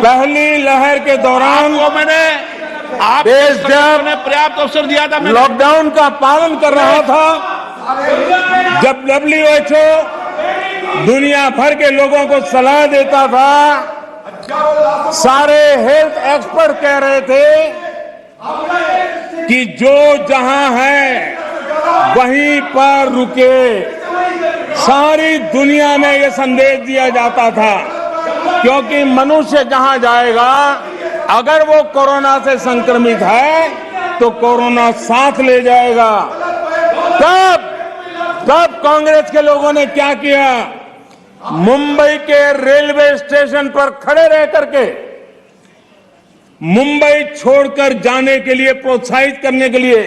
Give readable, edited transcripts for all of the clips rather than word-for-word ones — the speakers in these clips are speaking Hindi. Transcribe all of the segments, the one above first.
पहली लहर के दौरान मैंने देश जब पर्याप्त अवसर दिया था, लॉकडाउन का पालन कर रहा था, जब WHO दुनिया भर के लोगों को सलाह देता था, सारे हेल्थ एक्सपर्ट कह रहे थे कि जो जहां है वहीं पर रुके। सारी दुनिया में यह संदेश दिया जाता था, क्योंकि मनुष्य जहां जाएगा, अगर वो कोरोना से संक्रमित है तो कोरोना साथ ले जाएगा। तब कांग्रेस के लोगों ने क्या किया? मुंबई के रेलवे स्टेशन पर खड़े रह करके मुंबई छोड़कर जाने के लिए प्रोत्साहित करने के लिए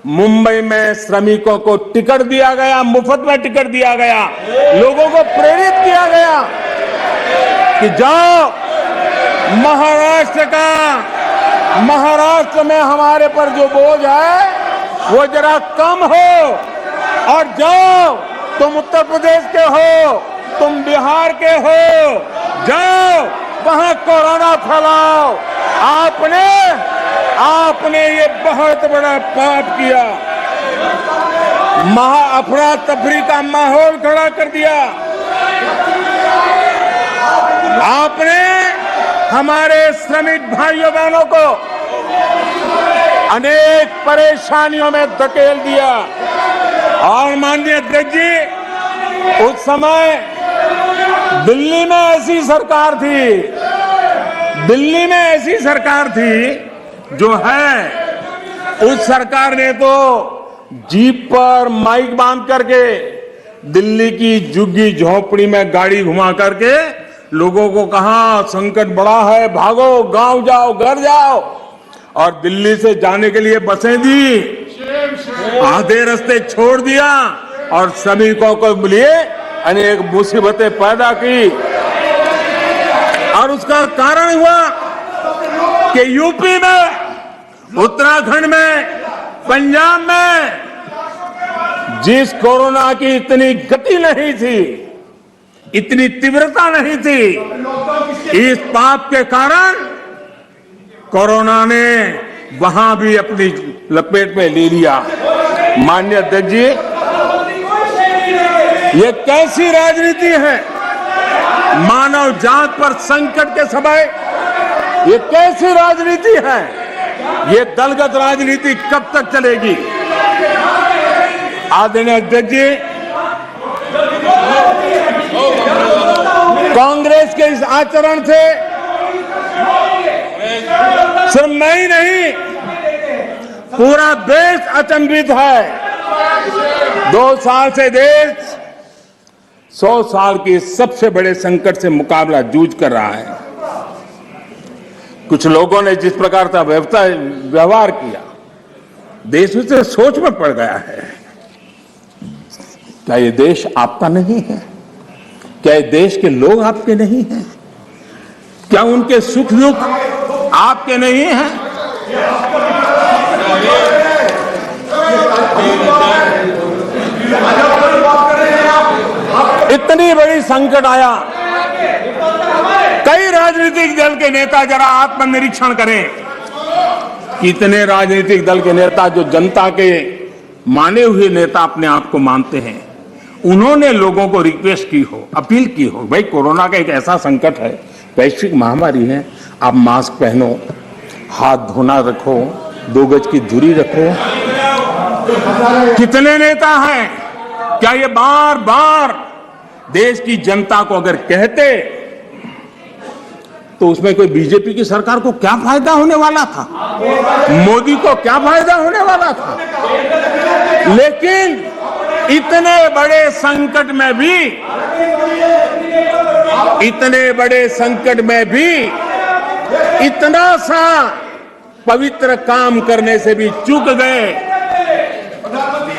मुंबई में श्रमिकों को टिकट दिया गया, मुफ्त में टिकट दिया गया, लोगों को प्रेरित किया गया कि जाओ महाराष्ट्र में हमारे पर जो बोझ है वो जरा कम हो, और जाओ तुम उत्तर प्रदेश के हो, तुम बिहार के हो, जाओ वहां कोरोना फैलाओ। आपने ये बहुत बड़ा पाप किया, अफरा तफरी का माहौल खड़ा कर दिया। आपने हमारे श्रमिक भाइयों बहनों को अनेक परेशानियों में धकेल दिया। और माननीय अध्यक्ष जी, उस समय दिल्ली में ऐसी सरकार थी जो है, उस सरकार ने तो जीप पर माइक बांध करके दिल्ली की झुग्गी झोपड़ी में गाड़ी घुमा करके लोगों को कहा संकट बड़ा है, भागो, गांव जाओ, घर जाओ, और दिल्ली से जाने के लिए बसें दी, आधे रास्ते छोड़ दिया और श्रमिकों को लिए अनेक मुसीबतें पैदा की। और उसका कारण हुआ कि यूपी में, उत्तराखंड में, पंजाब में जिस कोरोना की इतनी गति नहीं थी, इतनी तीव्रता नहीं थी, इस पाप के कारण कोरोना ने वहां भी अपनी लपेट में ले लिया। माननीय अध्यक्ष जी, ये कैसी राजनीति है? मानव जात पर संकट के समय ये कैसी राजनीति है? ये दलगत राजनीति कब तक चलेगी? आदरणीय अध्यक्ष जी, कांग्रेस के इस आचरण से सिर्फ मैं ही नहीं, पूरा देश अचंभित है। 2 साल से देश 100 साल के सबसे बड़े संकट से मुकाबला जूझ कर रहा है। कुछ लोगों ने जिस प्रकार का व्यवहार किया, देश उससे सोच में पड़ गया है। क्या ये देश आपका नहीं है? क्या ये देश के लोग आपके नहीं हैं? क्या उनके सुख दुख आपके नहीं हैं? इतनी बड़ी संकट आया, कई राजनीतिक दल के नेता जरा आत्मनिरीक्षण करें। कितने राजनीतिक दल के नेता जो जनता के माने हुए नेता अपने आप को मानते हैं, उन्होंने लोगों को रिक्वेस्ट की हो, अपील की हो, भाई कोरोना का एक ऐसा संकट है, वैश्विक महामारी है, आप मास्क पहनो, हाथ धोना रखो, 2 गज की दूरी रखो। कितने नेता हैं? क्या ये बार बार देश की जनता को अगर कहते तो उसमें कोई बीजेपी की सरकार को क्या फायदा होने वाला था? मोदी को क्या फायदा होने वाला था? लेकिन इतने बड़े संकट में भी इतना सा पवित्र काम करने से भी चूक गए।